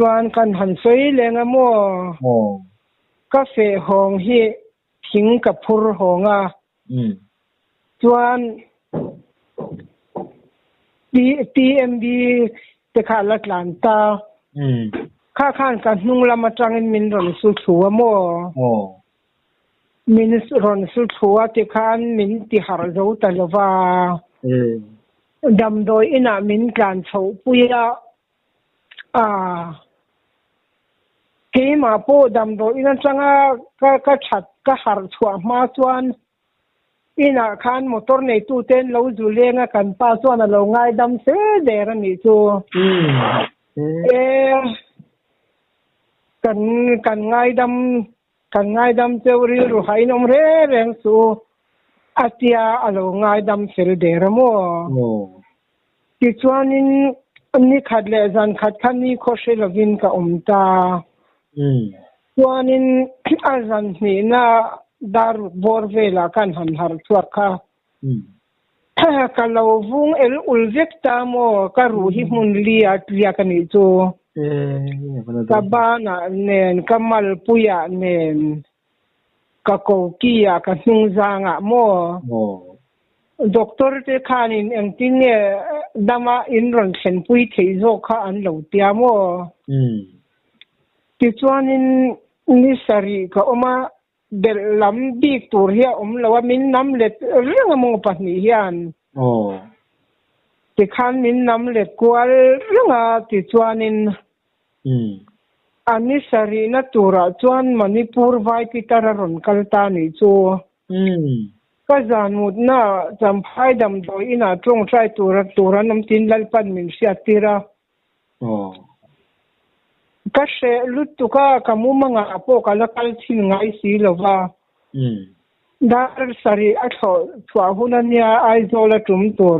chuan kan han soi lenga mo ka fe hong hi thing ka phur honga chuan TMB te kha Atlanta kha khan kan hnung lama tangin min ron su thuwa mo min ron su thuwa te khan min ti har zo talwa dam doi ina min kan chho puya ke ma po dam doi ina changa ka that ka har chwa ma chuan ina khan motor nei tu ten lo zu lenga kan pa chuan lo ngai dam se der ani chu kan ngai dam teori ru hai nom re reng su atia alo ngai dam sel der mo ti chuanin ni khat le zan khat khan ni khoshe lovin ka umta chuanin azan ni na dar borvela kan han har chuak kha ka lo vung el ulvek ta mo ka ru hi mun lia tlia kan ni chu ka bana nen kamal puya nen ka ko kia ka hnung zanga mo doctor te khanin engtin ne dama in ron thlen pui thei zo kha an lo tia mo ti chuanin ni sari ka oma del lam bik tur hia lawa min nam let ringa mo pahni hian ti khan min nam let kwal ringa ti chuanin ani sari na tura chuan Manipur vai pitara ron kalta ni chu ka zan mut na champhai dam doi ina trong trai tura nam tin lalpan min sia tira ka she lutu ka kamumanga apo kala kal thin ngai si lova dar sari atho thwa hunania aizola tum tur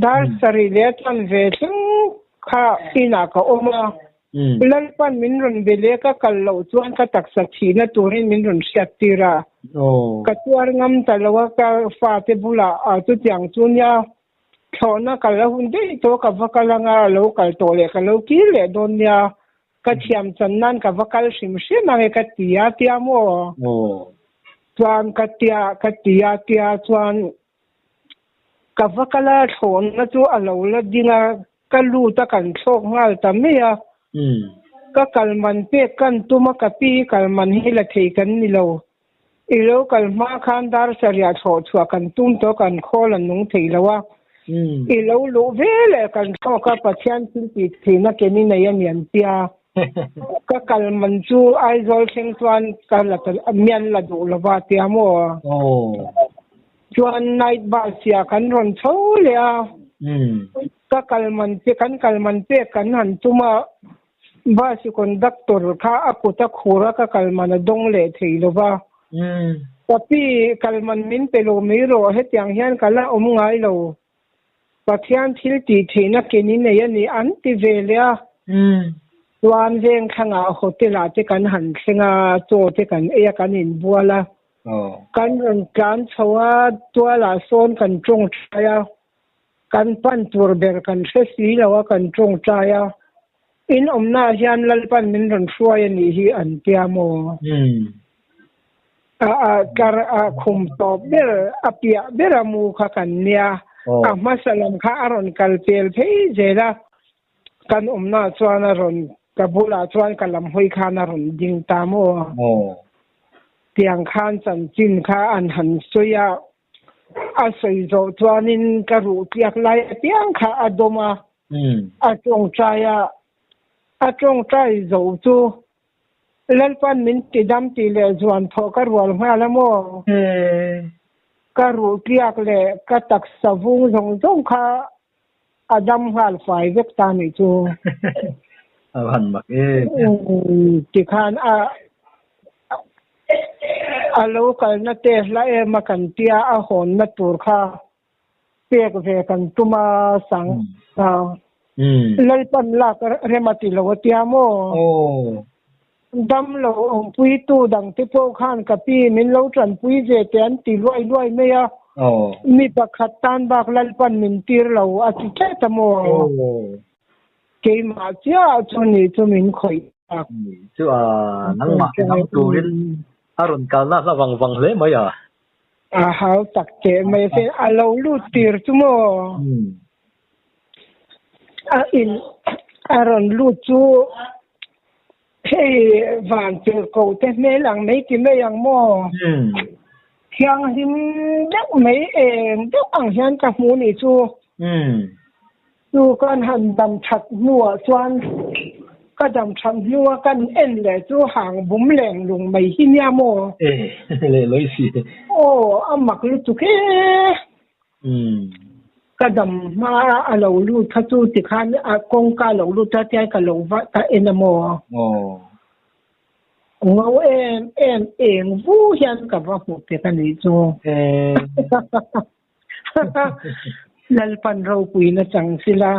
dar sari le tan ve chung kha ina ka oma lalpan min ron bele ka kallo chuan ka taksa thina turin min ron sia tira ka tuar ngam talawa ka fa te bula a tu tiang chunya thona kala hun dei to ka vakalanga lo kal to le ka lo ki le donya ka thiam channan ka vakal sim mangi ka tia mo chuan ka tia chuan ka vakala thon na chu alo la dinga ka lu ta kan thok ngal ta meya ka kalman pe kan tuma ka pi kalman hi la thei kan ni lo ilo kalma khan dar saria tho chua kan tum to kan khol an nung thei lawa ilo lu vele kan tho ka pathian ti thina ke ni nei anian tia ka kalman chu aizol theng chuan ka la mian la du lawa tia mo chuan night bus sia kan ron tho le ka kalman pe kan han tuma basi conductor kha akuta khura ka kalman dong le thei lawa tapi kalman min pelo miro hetiang hian kala ngai lo pathian thil ti theina keni nei ani an ti velia tuan veng khanga hotela te kan han thlenga cho te kan e kan in buala kan ron kan chowa tuala son kan trong chaya kan pan tur ber kan thesi lawa kan trong chaya in omna hian lalpan min ron hruai ani hi an tiamo khum to ber apia beramu kha kan nia masalam kha aron kalpel phei jela kan omna chuan aron kabula chuan kalam hoi khan aron ding tamo tiang khan chan chin kha an han soya a soi zo chuanin karu tiak lai tiang kha adoma a trong trai zo chu lalpan min ti dam ti le zuan tho ka rual ma la mo ka ru tiak le ka tak savung zong kha adam hal fai vek ta ni chu han mak ti khan a local na te la e makan tia a hon na tur kha pek ve kan tuma sang lalpan la ka remati lo tia mo dam lo pui tu dang te po khan ka pi min lo tran pui je ten ti loi me ya mi pakhat tan bak lalpan min tir lo a ti ta mo cái mà chứ cho nên cho mình khỏi chứ nắng mà nắng tu đến arun kalna là vàng vàng lấy mấy hao tắc chế mấy cái lâu lút tiệt chứ mà in arun lút chú hey vàng tiệt cầu thế mấy lần mấy cái mấy lần mà yang him đắc mấy đắc ăn hiện các món này chú chú con hành đầm chặt mua choanก็ดำชันยัวกันเอ็นเลยจู่ห่างบุ้มแหลงลงไปที่เนี่ยโมเลยสิโอ้อามักลุตุกก็ดำมาเราลุทัจู่ติขันกงกาเราลุทัที่กับเราว่าตาเอ็นโมเราเองวู้ยันกับว่าพวกเด็กนี่จู่ลัลปันเราปุยนะจังสิละ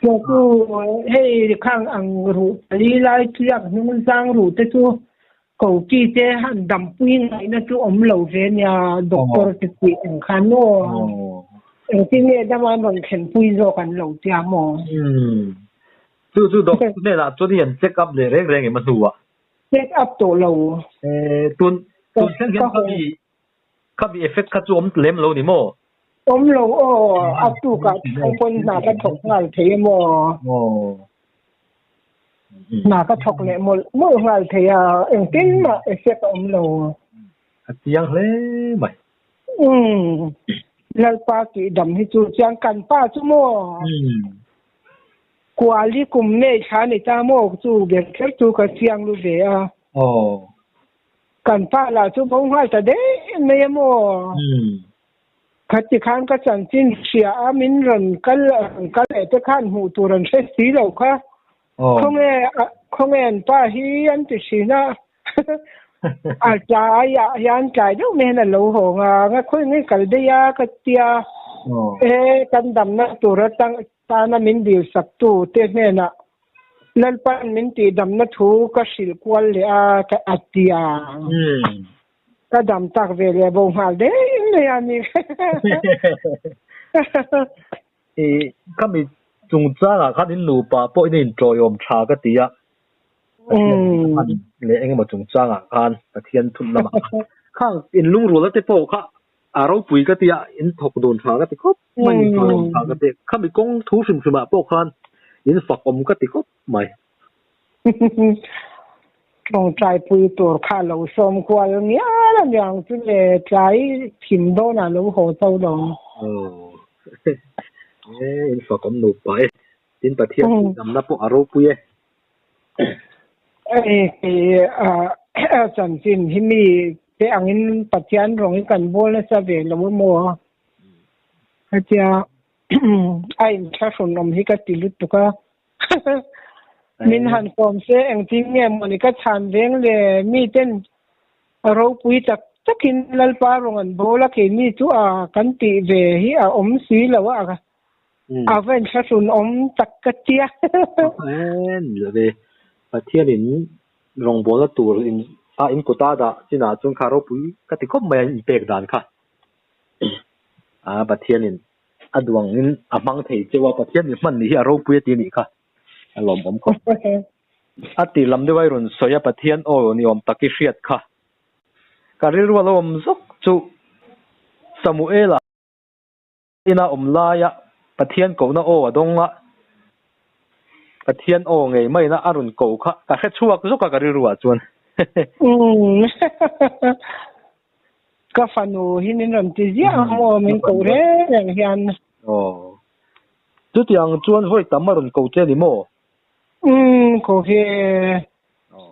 ก็คือให้ข้างอังรูลีไลทุกอย่างมันสร้างรูแต่จู่เขาจีเจหันดำปุยไงนะจู่อมเหลาเรียนยาด็อกเตอร์ติดอังคารโน่ที่เนี่ยจะมาโดนเข็นปุยโจกันเหลาเจ้าหมอจู่ด็อกเนี่ยละจู่ที่เห็นเช็คอัพเลยเร่งๆมันดูเช็คอัพตัวเราตุนเช่นเขามีเอฟเฟกต์เขาจู่อมเล่มเรานี่โมเราอัตุกับคนหน้ากระทกงานเทียมหน้ากระทกเนี่ยเมื่องานเทียเองติ้งมาเอฟเฟกต์เราที่ยังเลยไหมแล้วป้ากี่ดำให้จู่จังกันป้าจู่โมกว่าลีกุมเนี่ยชาในจ้าโมจู่เบียดแค่จู่กับเชียงลูเบียกันป้าเราจู่พงให้แต่เด้ไม่โมขัดที่ข้างก็จันจินเสียอามินรันกันเอตข้านหูตัวรันเสียสีเหล่าค่ะคงเอ็นป้าฮีอันติสีนะอาจจะยันใจดูไม่เห็นเหล่าหงงั้นคุยงี้กันได้ยากเตียกันดำนะตัวรัตังตานามินดิวสักตัวเตี้ยเนี่ยนะนั่นป้ามินตีดำนะถูกสิลกวลเลยกับอัตเตียก็ดำตักเวลีบงหาเด้เลยอันนี้ก็มีจุงจ้าข้าดินลูปะพวกนี้จอยอมชาก็ตีอ่ะเลยเองมาจุงจ้าข้านตะเทียนทุนละมาข้างอินลุงรู้แล้วแต่พวกข้าเราปุ๋ยก็ตีอ่ะอินถกโดนชาก็ตีก็ไม่จอยอมชาก็ตีข้ามีกงทูซึมซึมอ่ะพวกข้านอินฝักอมก็ตีก็ไม่ลงใจปุยตัวข้าเราสมควรเนี้ยแล้วอย่างที่เลยใจถิ่มโดนอ่ะเราโหเต้าดองอินฝากผมหนุไปอินประเทศนำนับพวกอารมณ์ปุยจันจินที่มีแต่อันนี้ปัจจัยรองกันโบและสเวลเราไม่มัวอาจจะไอ้ชาชนนมที่ก็ติลุตุกะมินหันฟอมเสเองจริงเนี่ยมันก็ชันเร่งเลยมีเต้นเราปุยจักกินลัลปารงอันโบลักมีตัวกันติเวฮีอมสีแล้วว่าเว้นชาชุนอมจักกะเจียเลยประเทศนี้รองโบละตัวอินกุตาดาจินาจุนคาเราปุยก็ติก็ไม่อีเปกดานค่ะประเทศนี้ดวงนี้มังเทเจว่าประเทศนี้มันนี่เราปุยตีนี่ค่ะลมผมก็ตีลำด้วยรุ่นสอยประเทศนิยมตะกี้เสียดค่ะการเรียกว่าลมซุกจุสมุเอล่ะอินาลายะประเทศกูน่ะดงละประเทศไงไม่นะอรุณกูค่ะการแค่ชั่วก็ซุกการเรียกว่าจวนก็ฟันอูหินินนติเจียมอมินกูเร่อย่างเฮียนจุดอย่างจวนไว้ตั้มอรุณกูเจนิโมก็คือ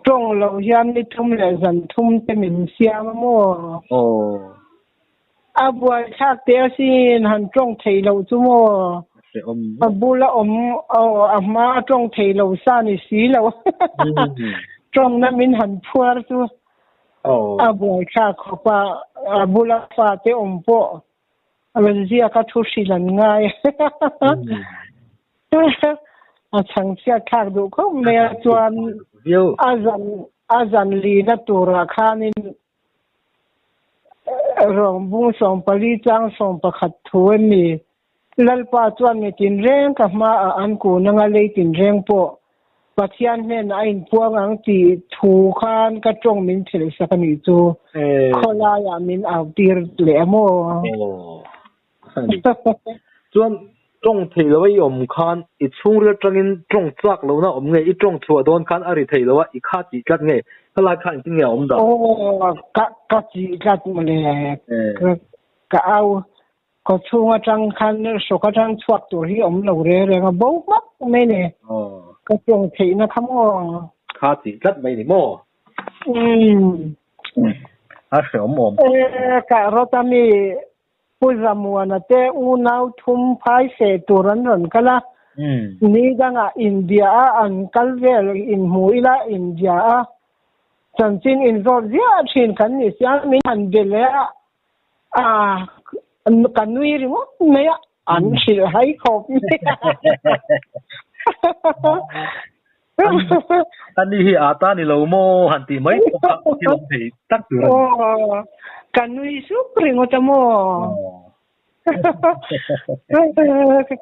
ตรงเรายันนี่ทุ่มเลยสันทุ่มจะมีเสียมมั่วบัวชาเตียสินหันตรงเทเราจุโมบัวละมาตรงเทเราซานี่สีเราตรงนั้นมินหันพัวจุบัวชาขบบัวละฟาเตปอเป็นเสียก็ทุสิลันง่ายช่างเสียขาดดูเขาเมื่อจวนอาจารย์ลีนัตัวราคานี่รองบุ้งส่งผลิตจังส่งประคัดทัวนี่ lalpa chuan nge tin reng ka ma an ku nanga le tin reng po pathian hen a in puang ang ti thu khan ka tong min thil sakani chu khola ya min au tir le mo chuan tong thei lo i om khan I chung ria tangin tong chak lo na om nge I tong thua don khan ari thei lo I kha ti kat nge kala khan ti nge om da ka ti kat mo le ka au ko chunga tang khan so ka tang chuak tur hi om lo re nga bo mak me ne ka tong thei na khamo kha ti kat mai ni mo a om ka rotami Puzamuana te unau thum phai se turan ron kala ni danga India an kalvel in muila India chanchin in Georgia thin kan ni sia min han bele kanui ri mo me an shil hai khop ani hi ata ni lo mo han ti mai ti long thei tak turan kanui su pringo tamo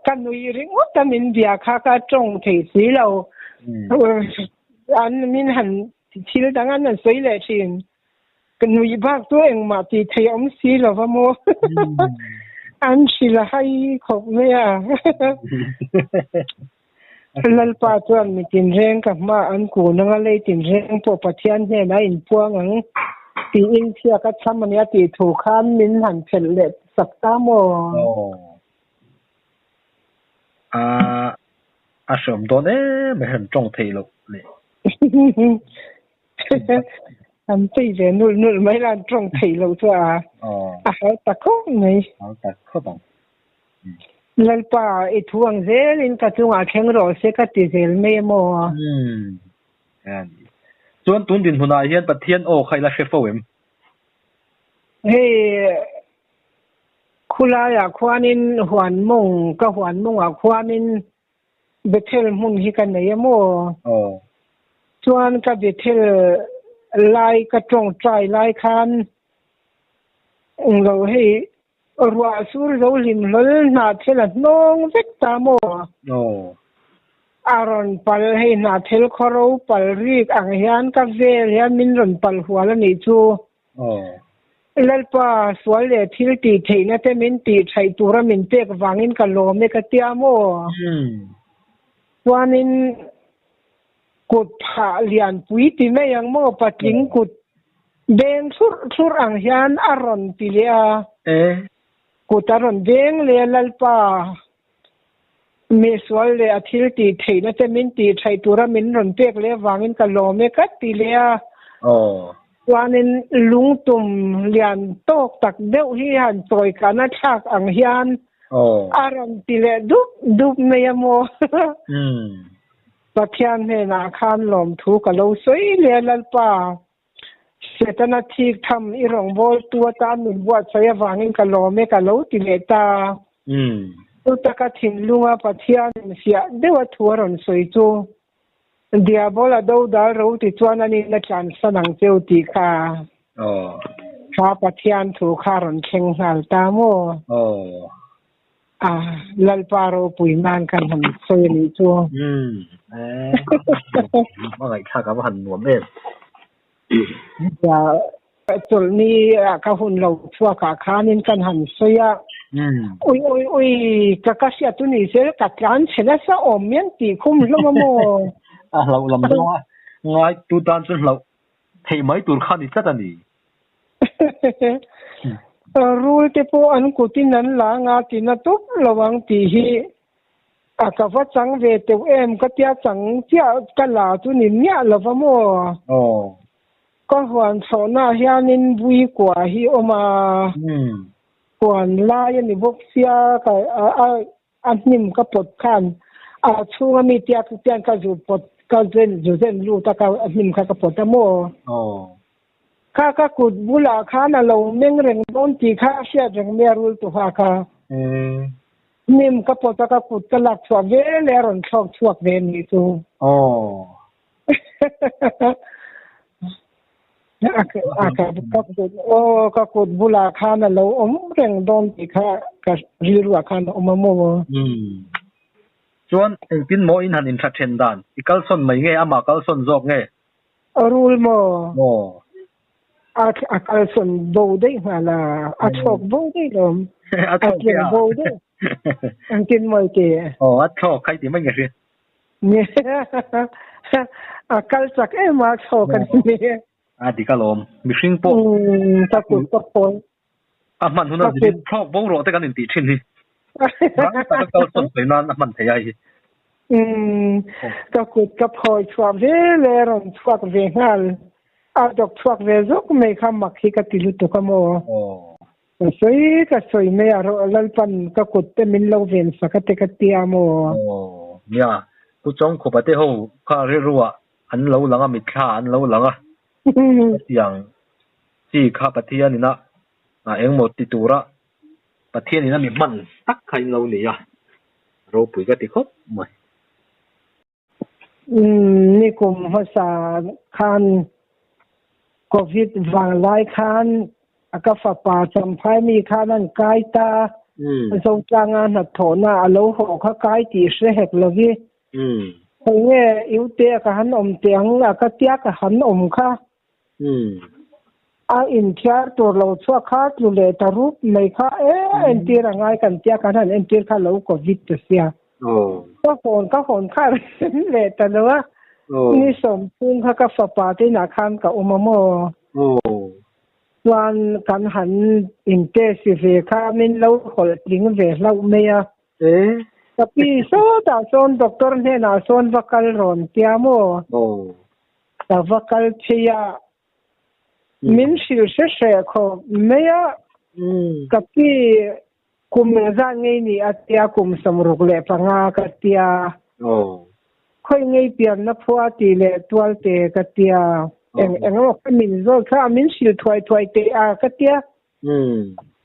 kanui ringo tamin dia kha ka chong thei si lo an min han thil dangan an soi le thin kanui bak to eng ma ti thei om si lo va mo an sila hai khop me a lalpa chuan mi tin reng ka ma an ku nanga le tin reng po pathian he na in puang ang ti in thia ka chamania ti thu khan min han phel le sakta mo a som don me han tong thei lo le am ti je nul mai lan tong thei lo chu a ha ta ko nei ta ko bang lalpa I thuang zel in ka chunga kheng ro se ka ti zel me mo chuan tun din huna hian pathian o khaila shefowem he khula ya khwanin huan mong ka huan mong a khwanin bethel mun hi kan nei mo chuan ka bethel lai ka tong trai lai khan lo he ruwa sur zo lim lol na thela nong vek ta mo aron pal he na thel khoro pal rik ang hian ka vel hian min ron pal huala ni chu lalpa swal le thil ti theina te min ti thai tura min pek wangin ka lo me ka tia mo wanin kut pha lian pui ti me yang mo patling kut deng sur ang hian aron ti le a kutaron deng le lalpa me swal le athil ti theina te min ti thai tura min ron pek le wangin ka lo me ka ti le a wanin lungtum lian tok tak deuh hi han toy kana thak ang hian aron ti le dup me mo pathian he na khan lom thu ka lo soi le lalpa setana thik tham I rong bol tua ta min buat saya wangin ka lo me ka lo ti le ta tu ta ka thin lunga pathian sia dewa thuaron soi chu dia bola do da ro ti chuan ani na chan sanang cheu ti kha kha pathian thu kharon kheng hal ta mo lalpa ro pui man kan han soi ni chu ma ngai kha ka han nuam em ya chul ni ka hun lo chua ka khanin kan han soya ui ka sia tu ni se ka kan chela sa om men ti khum lo mo lo lam lo ngai tu tan chun lo thei mai tur khan ni chat ani rule te po an kutin nan la nga tin na tup lawang ti hi ka va chang ve te em ka tia chang tia ka la tu ni nya lawa mo ko huan sona hianin bui kwa hi oma huan la yani bok sia ka an nim ka pot khan chunga mi tia tu tian ka ju pot ka zen lu ta ka nim ka pot mo ka kut bula khana lo meng reng don ti kha sia reng me rul tu ha ka nim ka pot ka kut ka lak chwa ve le ron chok chuak ve ni tu ก็กดบุลาคานะเราเร่งโดนติค่ะก็รีรัวคานโมชวนกินโมอินหันอินทัดเชนดานอีกัลซอนไม่ไงอามากัลซอนจอกไงรูลโมกัลซอนโบได้มาละชอกโบได้ลมกินโบได้กินไม่เกี่ยชอกใครที่ไม่ไงสิเนี่ยกัลสักมาชอกกันเนี่ยดีกัลมมิชิงโปตะกุดตะปนมันหุ่นดินชอกโบโรแต่กันอินติชินนี่แต่กัลซอนไปนานมันเทียก็กุดก็พอยชวบเลรอนชวบเวงาลดอกชวบเวซกไม่ข้ามมักฮิกติลุตุกโมก็สวยไม่รู้ลัลปันก็กุดเตมินโลเวนสักติกติอาโมเนี่ยกูจ้องขบเตะหูข้าเรียรู้ว่าอันเราหลังมิดข้าอันเราหลังอย่างที่ข้าปะเทียนี่นะเอ็งหมดติตัวละปะเทียนี่นะมีมันตักใครเราเนี่ยเราปุ๋ยก็ติดครบไหมนี่กลุ่มภาษาคันโควิดวางไล่คันก็ฝาป่าจำพายมีคันนั่นไกตาทรงจ้างงานหัดโถน่ะโลหะเขาไกตีเสกเลยเพราะงี้อิวเตียกับหันอมเตียงก็เตียกับหันอมค่ะอินเทียตัวเราชั่วข้าตุเลตรูปไม่ค่ะเอ็นเตียร่างกายกันเตียกันนั่นเอ็นเตียข้าเราโควิดเสียก็คนข้าเลยแต่ว่านี่สมพูนเขาก็ฝาป่าที่หน้าคันกับอุโมวันการหันอินเตอร์สิเวค่ามินเราขอลิงเวเราไม่แต่พี่โซดาโซนด็อกเตอร์เนี่ยนะโซนวัคซีนรอนเตียโมแต่วัคซีนมินชิลเชษๆเขาไม่กับพี่คุมงานไงนี่อาทิตย์คุมสมรุกเล่ปังอากัตยาค่อยไงเปลี่ยนนับพัวตีเล่ตัวเตะกัตยาเอ็งว่ามินโซข้ามินชิลถอยเตะกัตยา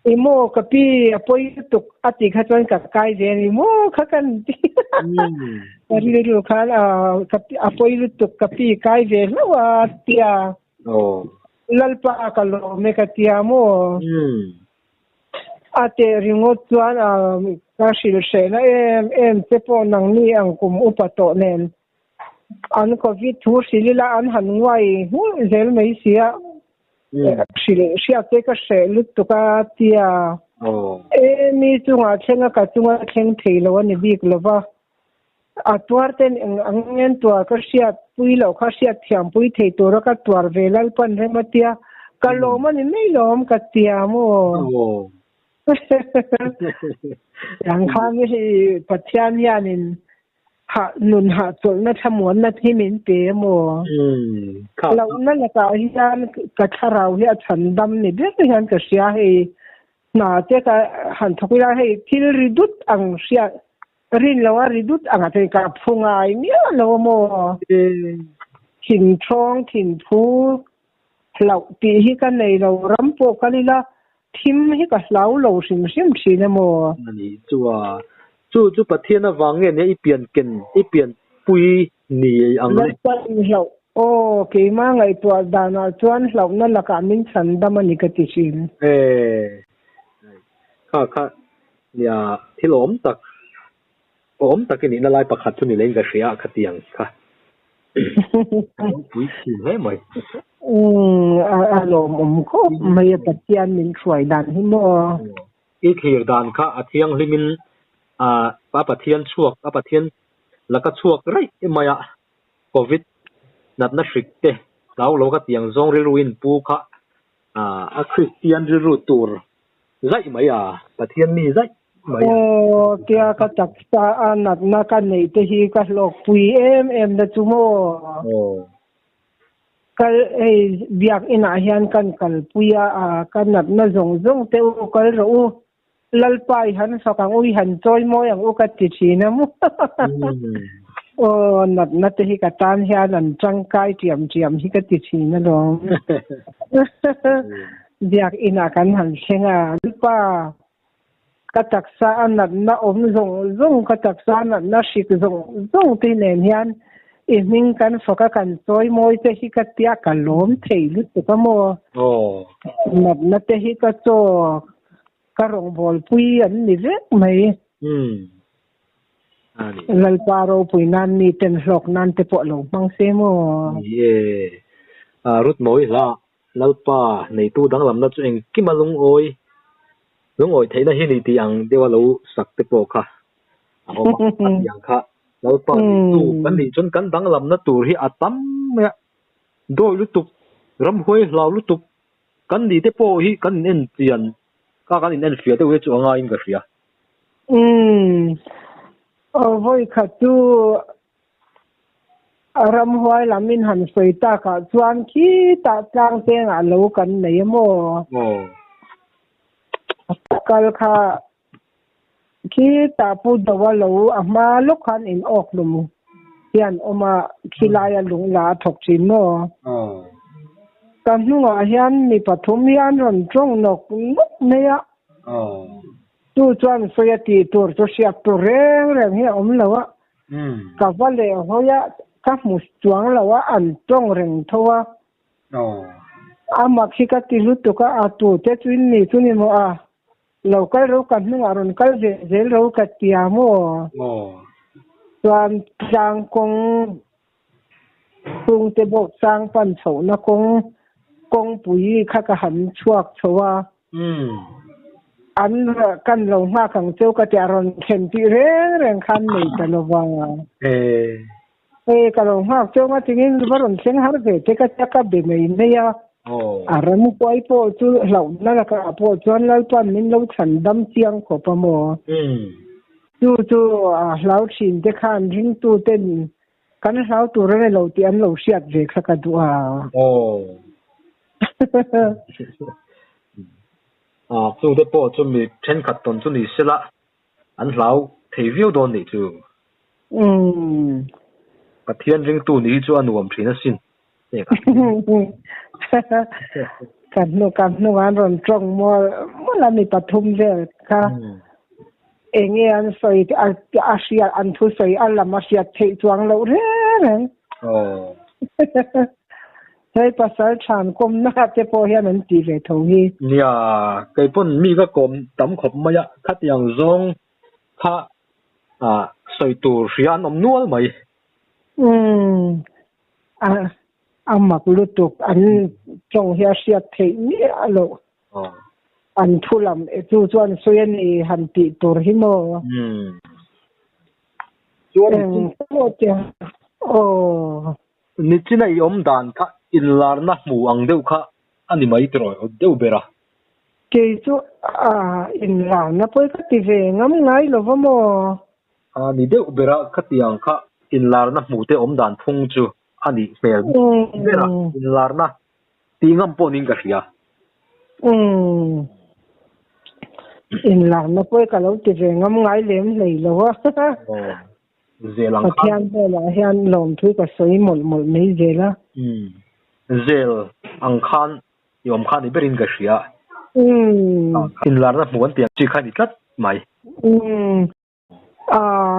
อีโมกับพี่พอยตุกอาทิตย์ข้าจนกับไกด์เจนี่โมข้ากันที่เรื่องข้ากับพอยตุกกับพี่ไกด์เจแล้วว่าเตียลัลปะกัลโลเมกัตยาโมอาเตริงอตวันก็ชิลเชนะเจ็บปวดนังนี่อังคุมอุปโตเนนอันโควิดทูสิลิลาอันหันไว้เจลไม่เสียชิลเชียเตก็เชลุตุกาเตียมีจุงอาเชงกับจุงอาเชงเทลวันนี้บิกลว่าตัวเต็นอังเงินตัวก็เชียปุยเหล่าเขาเชียเทียมปุยเทตัวแล้วก็ตัวเวลัลปันเรมาเตียกัลโลมันไม่ล้อมกัตเตียโมอย่างข้าไม่ใช่ปัจจัยยานินหาหนุนหาส่วนนัทมวนนัทที่มินเปย์โมเรานั่นแหละก็ที่ยานกัทเราที่ฉันดำนี่เด็กที่ฉันก็เสียให้หนาเจ้าก็หันทุกอย่างให้ที่ริดุดอังเสียรินแล้วว่าริดุดอังอะไรกับฟงไอเนี่ยเราโมถิ่นช่องถิ่นพูเราตีให้กันในเรารำโปกันเลยละทิมให้กับเราเราสิมชีนะโมนี่จู่ประเทศน่ะวางเงี้ยอีเปลี่ยนกันอีเปลี่ยนปุยหนีอังเลยเราโอเคมาไงตัวดานาจวนเรานั่นละกันมินสันดามันนี่ก็ติชินค่ะเนี่ยที่หลอมตักนี่น่าไล่ประคัดทุนนี่เล่นกับเสียขัดเตียงค่ะปุยขี้ให้ไหมอารมณ์ก็ไม่ปัจจัยมินช่วยดันให้โมอีเขียดันค่ะอาเทียงลิมินป้าปะเทียนช่วงป้าปะเทียนแล้วก็ช่วงไรไม่อะโควิดนัดนัดสิกเตะเราก็เตียงซงริรุนปูค่ะคริสเตียนริรุตูร์ไรไม่อะปะเทียนนี่ไรไม่โอ้เกี่ยก็จักตาอันนัดนักกันนี่ที่ฮีก็โลกปุยเดจุโมก็เบียกอินาเฮียนกันปุยกันนัดน่าจงเตอก็รู้ลัลปายหันสกังอุยหันจอยโมยังอุกัดติชีนะมุโอ้นัดที่กัตานเฮียนันจังไกเจียมที่กัดติชีนะลงเบียกอินากันหันเชงลัลปากตักษานัดน่าอมจงกตักษานัดน่าชิกจงที่เนียน mình cần phải cần tôi mỗi thế thì cái tia cái lốm thấy lúc cái mò nó thế thì cái chỗ cái rong bol pui anh đi rất mấy lần qua rồi pui nan ni tên lộc nan te bộ lộc mang xe mò rút mỗi là lâu pa này tu đang làm nó cho anh cái mà lung oi thấy nó hiện đi tiếng đều là lâu sắc te bộ cả yang kha lâu pa tu kan đi chun kan đang làm nó tu hi atam ya đôi lúc tục ram hoi lao lúc tục kan đi te po hi kan en tiền kan en phía te we chu nga in ka ria voi khát tu ram hoi làm min han soi ta cả chuan khi ta trang te nga lo kan nei mo kal kha khi ta pu dawa lo ama lúc khan in ok lum hian oma khilaya lung la thok chin mo kan hunga hian mi pathum hian ron tong nok neya tu chuan soyati tur to siap to reng hi om lawa ka vale hoya ka mus chuang lawa an tong reng thowa ama khika ti lu to ka atu te chuin ni chuni mo a local ro kan hunga ron kal je ro ka tia mo chuan sang kong tung te bok sang pan chho na kong pui kha ka han chuak chowa an kan lo ma khang cheu ka tia ron khen ti reng khan nei ta lo wa ka lo ma cheu ma tingin baron seng har ve te ka be nei ne ya aram poi po chu lo na ka po chuan lai pan min lo than dam chiang ko pa mo chu lau thin te khan ring tu ten kan lau tu re lo ti an lo siat ve kha ka du chu te po chu mi then khat ton chu ni sela an lau thei viu don ni chu pathian ring tu ni chu anuam thina sin kan no an ron trong mo la mi pathum ve kha enge an soi asia an thu soi ala ma sia thei chuang lo re hei pasal chan kom na te po hian an ti ve tho hi nia kai pon mi ka kom tam khop ma ya khat yang zong kha soi tur rian om nual mai amak lutuk an chong hia sia thei ni alo an thulam e chu chuan soyan e han ti tur hi mo chuan po te ni china I om dan kha in lar na mu ang deuh kha ani mai troi deuh bera ke chu in lar na poi ka ti ve ngam ngai lo mo ni deuh bera kha tiang kha in lar na mu te om dan thung chu ani fel bera in lar na ti ngam po ning ka ria in lar na poi ka lo ti ve ngam ngai lem lei lo wa zelang khan la hian lom thui ka soi mol nei zela zel ang khan yom khan I berin ka ria in lar na muan tiang chi khan I tlat mai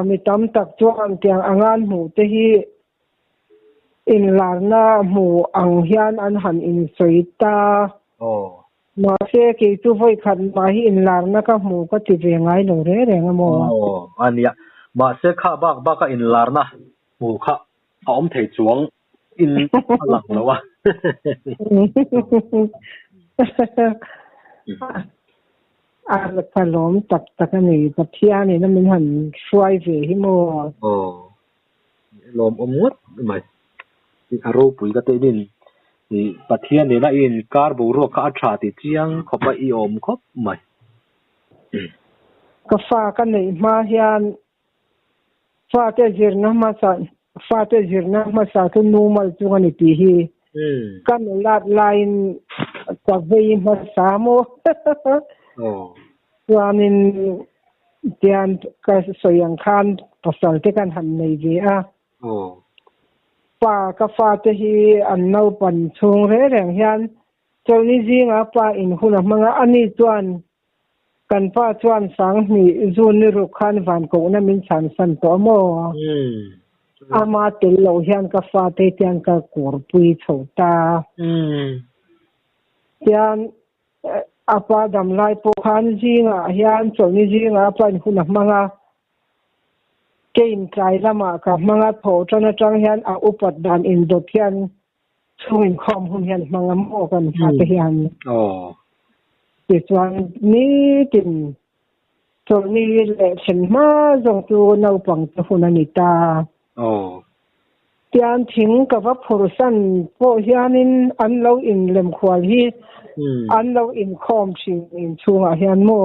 mi tam tak chuan tiang angan mu te hi in lar na mu ang hian an han in soita ma se ke tu voi khan ma hi in lar na ka mu ka ti ve ngai lo re ngamo ania ma se kha ba ka in lar na mu kha om thei chuang in lang lo wa palom tak ni pathia ni na min han suai ve hi mo lom omut mai aro pui ka te din ni pathia ni na in kar bo ro ka tha ti chiang khopa I om khop mai ka fa ka nei ma hian fa te jirna ma sa tu normal chu ani ti hi kan lat line ka ve ma sa mo chuanin tian ka soyang khan pasal te kan han nei ve pa ka fa te hi an no pan chung re reng hian choni jinga pa in huna manga ani chuan kan pa chuan sang ni zun ni ru khan van ko na min chan san to mo ama tel lo hian ka fa te tian ka kur pui chota tian apa dam lai po khan jinga hian choni jinga pan hunah manga kein trai lama ka manga tho chana chang hian a upat dan in do hian chuin khom hun hian manga mo kan fa te hian ti chuan ni tin choni le chen ma zong tu no pang tu hunani ta tian thing ka va phursan po hianin an lo in lem khwal hi an lo in khom thing in chunga hian mo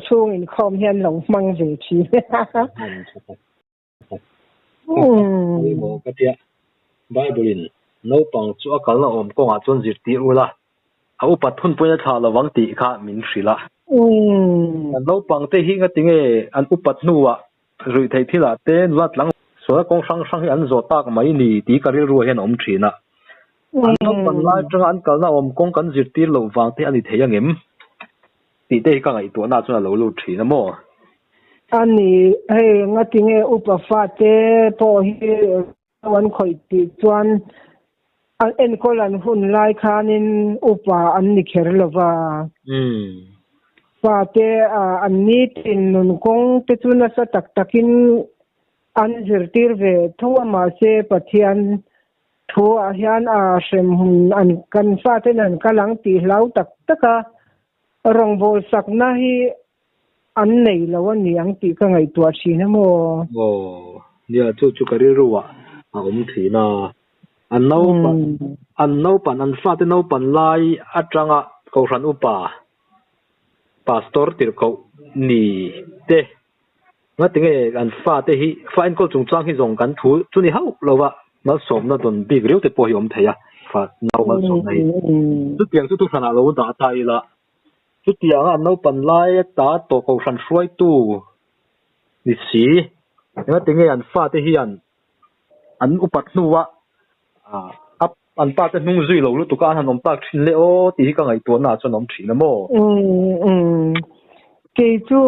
chung in khom hian lo mang ve chi mo ka tia bible in no pang chu akal na om ko nga chon zir ti ula au pathun poina tha lawang ti kha min hrila no pang te hi nga tinge an upat nuwa rui thei thila te nuat lang so kong sang sang an zo tak mai ni ti karil ru hian om thina an no pan lai tang an kal na om kong kan zir ti lo wang te ani thei angem ti te ka ngai to na chuna lo lu thina mo ani he nga tinge upa fa te po hi wan khoi ti chuan an en kolan hun lai khanin upa an ni kher lova fa te an ni tin nun kong te chuna sa tak takin an zirtir ve thowa ma se pathian thu a hian a shem hun an kan fa te nan kalang ti hlau tak taka rong bol sak na hi an nei lawan ni ang ti ka ngai tua thina mo nia chu kari ruwa a thina an no pan an fa te no pan lai atanga ko ran upa pastor tir ko ni te nga tinge an fa te hi fa en ko chung chang hi zong kan thu chu ni hau lowa mal som na don big riu te po hi om theya fa no mal som nei tu tiang tu sana lo da tai la tu tiang an no pan lai ta to ko ran shruai tu ni si nga tinge an fa te hi an upat nuwa an pa te nung zui lo lu tu ka han om tak thin le o ti ka ngai to na chon om thina mo ke chu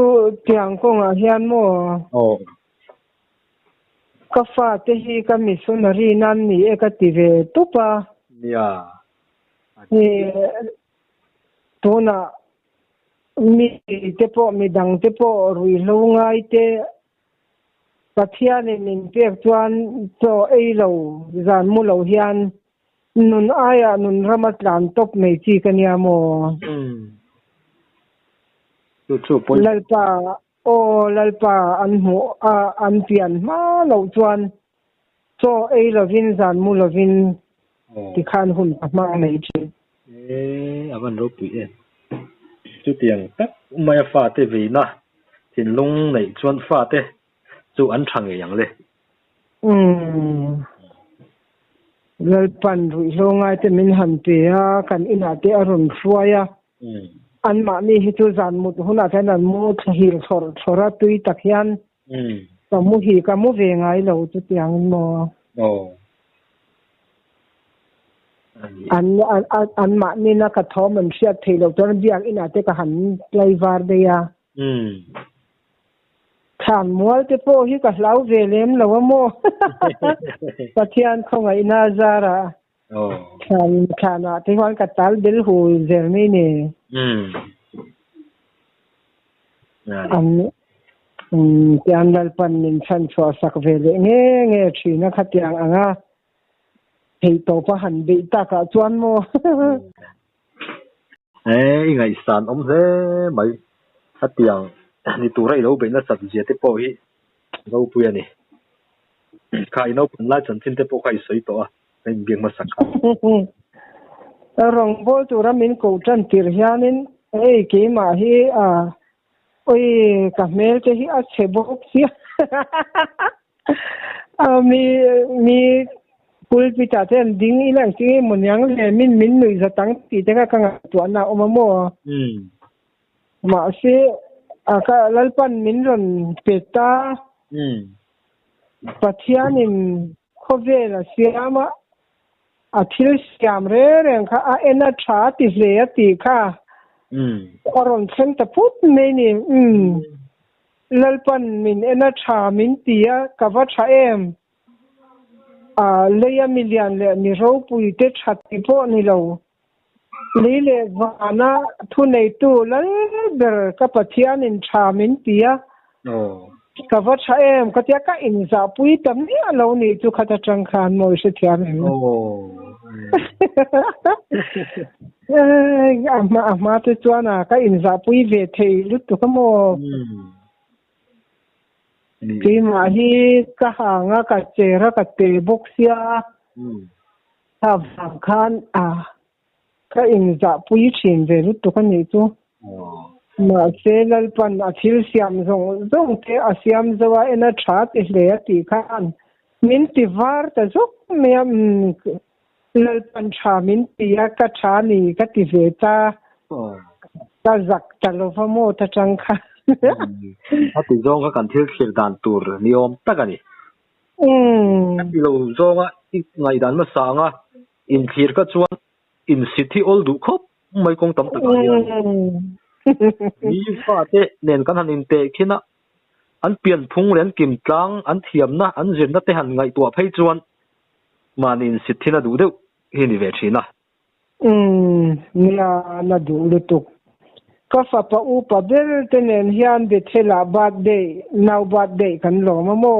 tiang ko nga hian mo ka fa te hi ka missionary nan ni e ka ti ve tu pa ya to na mi te po mi dang te po rui lo ngai te pathian in pek chuan cho ei lo zan mu lo hian nun aya nun ramat lan top nei chi kania mo chu poi lalpa an mu an pian ma lo chuan cho ei lo vin zan mu lo vin ti khan hun ma nei chi aban ro pi chu tiang tak mai fa te ve na tin lung nei chuan fa te chu an thang yang le lalpan rui lo ngai te min han te a kan ina te aron fuaya an ma mi hi chu zan mu huna tan an mu thil thora tui takhian ka mu hi ka mu ve ngai lo chu tiang mo an ma ni na ka thom an sia thelo ton biang ina te ka han play var de ya khan mual te po hi ka hlau ve lem lo mo pathian khong ai na zara khana te hwan ka tal bil hu zermi ne tian dal pan nin chan chwa sak ve le nge thina khatiang anga hei to pa han be ta ka chuan mo ngai san om he mai khatiang ni tu rai lo be na sab je te po hi lo pu ya ni kai no pun la chan tin te po kai soi to a ai biang ma sak rong bol tu ra min ko chan tir hianin ei ke ma hi oi ka mel te hi a chebok si mi pul pita ten ding ilang ti munyang le min nui za tang ti te ka nga tu na o mo ma se aka lalpan min ron peta pathianin khovela siama athil siam re reng kha a ena tha ti le ti kha oron chen ta put me ni lalpan min ena tha min tia kawa tha em leya million le ni ro pui te that ti po ni lo le wana thu nei tu lal ber ka pathian in tha min tia kawa tha em ka tia ka in za pui tam ni alo ni chu khata tang khan moi se thian em ama te chuana ka in za pui ve thei lut tu ka mo ki ma hi ka hanga ka chera ka te boxia ta khan ka in za pui chin ve lut tu ka ni chu ma selal pan athil siam zong te asiam zawa ena that le ti khan min ti var ta zok me lal pan tha min tia ka tha ni ka ti ve ta ta zak ta lo fa mo ta chang kha a ti zong ka kan thil khil dan tur niom takani ti lo zonga ngai dan ma sanga in khir ka chuan in city all du khop mai kong tam tak ni fa te nen kan han in te khina an pian phung ren kim tlang an thiam na an zen na te han ngai tua phei chuan manin city na du deuh hi ni ve thina na du lu tuk ka fa pa u pa bel te nen hian de thela birthday now birthday kan lo ma mo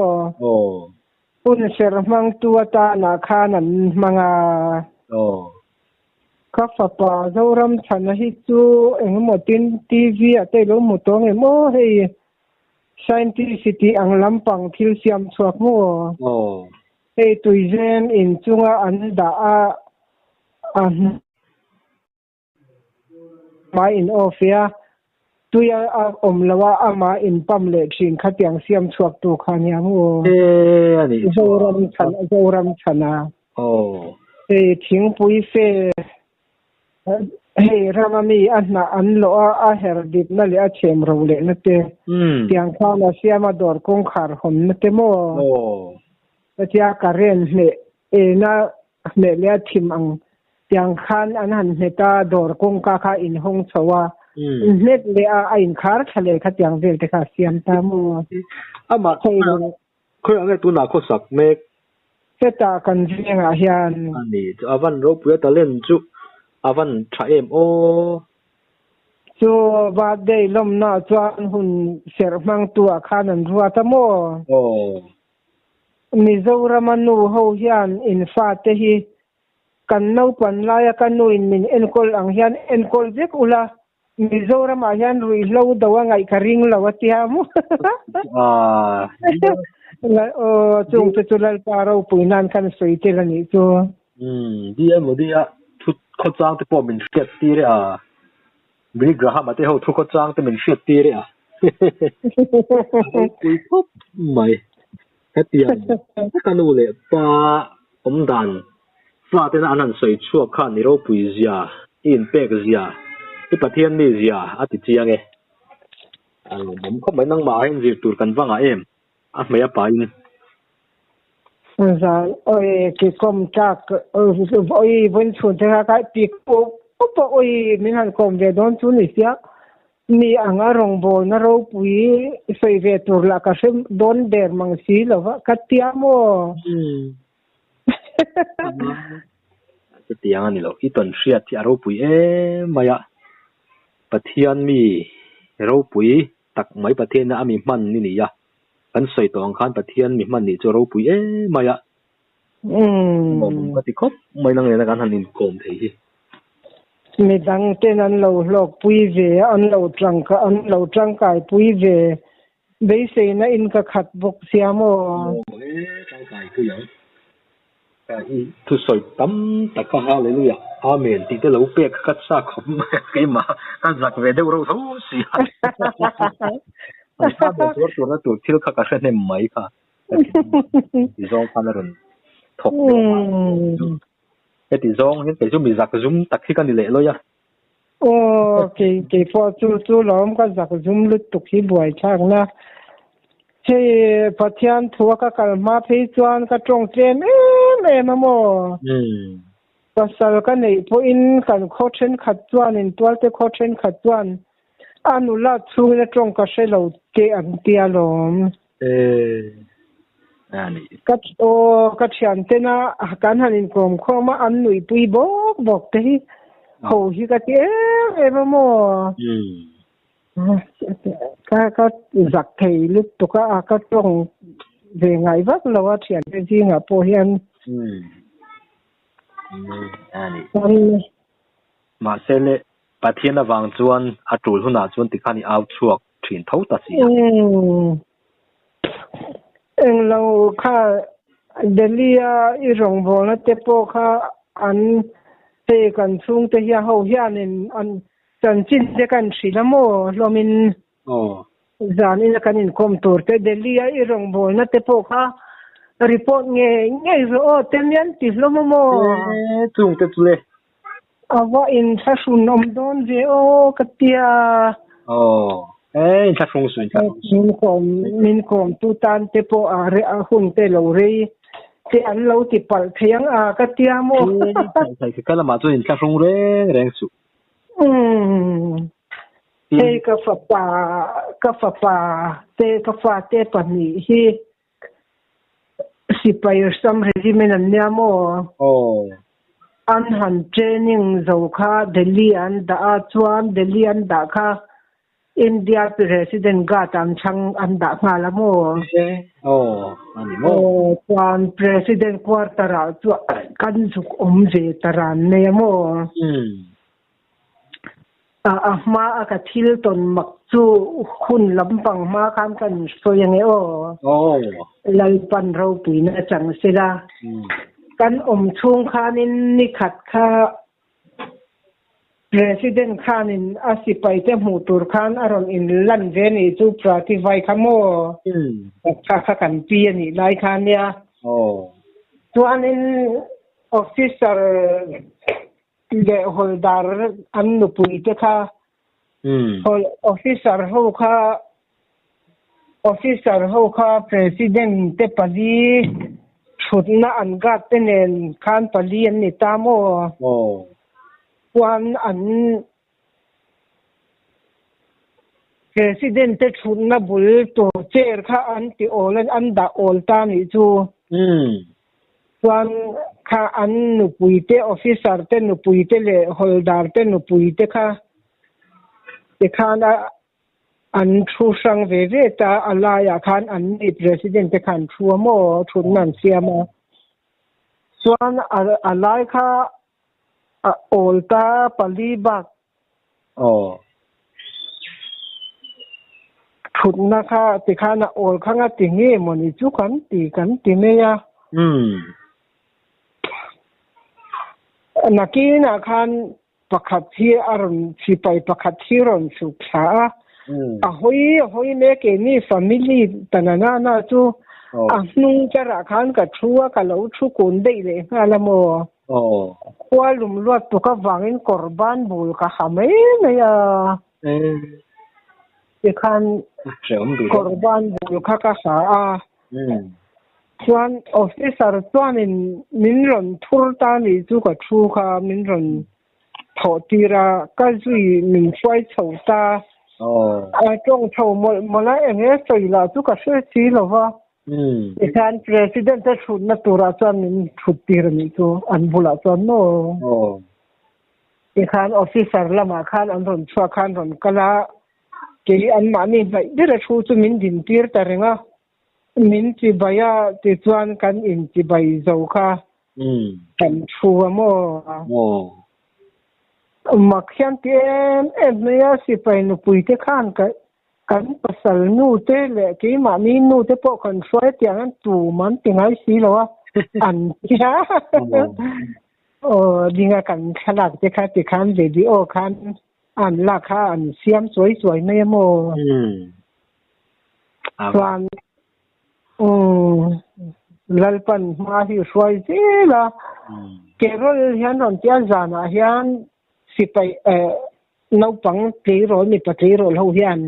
un ser mang tua ta na khan an manga ka fa pa zoram chan hi chu engmo tin tv ate lo mu tong e mo hei scientific ang lampang thil siam chuak mo hei tuizen in chunga an da mai in ofia tuya omlawa ama in pamle thin khatiang siam chuak tu khania mo ani zoram chana hei thing pui fe hei ramami anna anlo a herdip na le a chem ro le na te tiang kha na siama dor kong khar hom na te mo tia karen le na me le thim ang tiang khan an han heta dor kong ka kha in hong chawa net le a in khar thale kha tiang vel te kha siam ta mo ama khoi anga tu na kho sak me seta kan jinga hian ani avan ro pu ta len chu avan tha em chu birthday lom na chuan hun ser mang tua khan an ruwa ta mo Mizorama ho hian in fa te hi kan no pan laia kan no in min enkol ang hian enkol jek ula Mizoram a hian rui lo dawa ngai ka ring lawa tiamu chung te chulal paro puinan kan soite la ni chu dia modia thu kho chang te po min fiat ti re bri graham ate ho thu kho chang te min fiat ti re pui khop mai hetian kanu le pa omdan fa te na anan soi chuak khan ni ro pui zia in pek zia ti pathian mi zia ati chiang e mom kho mai nang ma hin zir tur kan wanga em a meya pa in za oi ki kom tak oi bun chun te ka pi po oi min han kom ve don chu ni sia ni anga rong bo na ro pui sei ve tur la ka sem don der mang si lo ka tiamo tiang ani lo iton hriat ti aro pui maya pathian mi ro pui tak mai pathian na ami man ni ni ya kan soi tong khan pathian mi man ni cho ro pui maya mom ka ti khop mai nang le na kan hanin kom thei hi mi dang ten an lo lok pui ve an lo trang kai pui ve be se na in ka khat bok siamo trang kai ku yang thu soi tam taka hallelujah amen ti te lo pek khat sa khom ke ma ka zak ve de ro tho si ai sa bo tur na tur thil kha ka hne mai kha ti zong khalarun thok ti zong hin pe zum mi zak zum tak hi kan ni le lo ya ke po chu lom ka zak zum lut tuk hi buai chang na che pathian thua ka kalma phei chuan ka tong chen ma mo pasal ka nei po in kan kho then khat chuan in tual te kho then khat chuan anu la chung na trong ka se lo te an tia lom ani ka thian te na kan hanin kom khoma an nui pui bok te hi ho hi ka te mo ka zak thei lut to ka trong về ngày vắt lo thian te ji nga po hian ani ma sele pathian awang chuan atul huna chuan tikhani out chuak thin tho ta si eng lo kha delia I rong bo na te po kha an te kan chung te hi ho hian in an chan chin te kan silamo lomin zan in kan in kom tur te delia I rong bo na te po kha report nge ro temian ti lomo chung te tule awa in sasun omdon ve o katia in sasun suin min kom tu tan te po are a hun te lo re te an lo ti pal thiang a katia mo sai ka la ma chu in sasun reng su te ka fa pa te pa ni hi si pa yer sam regiment an nya mo an han training zo kha Delhi an da chuan Delhi an da kha India president ga tam chang an da ngala mo ani mo chuan president quartera chu kan juk je taran ne mo ma ka thil ton mak chu khun lampang ma kan so yang lai pan ro pi na chang sila kan chung khanin ni khat kha president khanin asipai te mutur khan aron in lan ve ni chu prativai khamo kha kan pi ni lai khan ya chuanin officer le holdar an nu pui te kha officer ho kha president te pali chutna an ga tenen khan pali an ni tamo wan an president te chutna bul to chair kha an ti olan an da ol ta ni chu wan kha an nu puite officer te nu puite le holdar te nu puite kha te khana an thu sang ve ta alaya khan an ni president te khan thu mo thun nan siama chuan alai kha olta palibak thun na kha te khana ol khanga tingi moni chu kan ti me ya nakina khan pakhat hi aron sipai pakhat hi ron sukha hoi me ke ni family tanana na chu nu chara khan ka thua ka lo thu kun dei le ngalamo kwalum lot to ka wangin korban bul ka hame na ya e khan korban bul ka sa a chuan officer chuanin min ron thur ta ni chu ka thu kha min ron thotira ka zui min fai chhota trong thầu một lại em hết rồi là chú cả sự chỉ là va khan president ta chụp na tura chuan min chụp tir ni chu an bula chuan no khan officer lama khan an ron chua khan ron kala ke an ma ni bai dira chu chu min din tir ta renga min chi baya ti chuan kan in chi bai zo kha kan chu mo mặc khian tiền em mới xí phải nụ bụi thế khan cái pasal nụ thế lệ cái mà mi nụ thế bộ còn xoay tiền ăn tù mắm tiền ai xí lo ăn ya đi ngay cảnh khăn lạc thế khan thì khan video khan ăn lạc khan xiêm suối mấy mồ toàn lalpan ma hi xoay thế là cái rồi hiền rồi tiền giàn à hiền sipai nau pang ti ro ni pa ti ro ho hian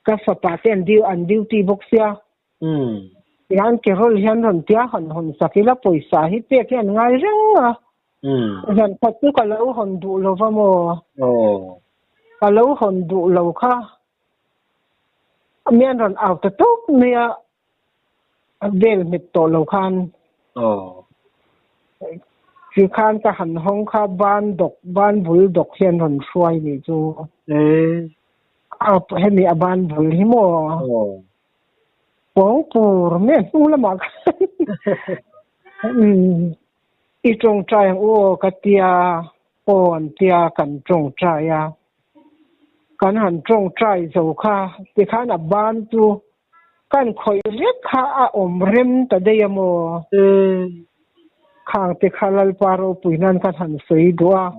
ka fa pa ten an duty box ya yan ke rol hian ron tia hon sakila poisa hi pe kian ngai reng a yan patu ka lo hon du lo va mo cả lâu hồn đủ lâu kha miền rồi ảo tự tốt nia về mít tổ lâu khan chỉ khan cả hẳn hong kha ban vul độc hiền hồn xoay này chú hay mi ban vul hi mo bóng pur miền u là mặc ít trồng trái ô cái tia còn tia cần trồng trái à kan han trồng trái dầu kha thì khá là ban tu kan khoi riết kha a rem ta đây mo khang thì khá là paro puinan kan han sấy đua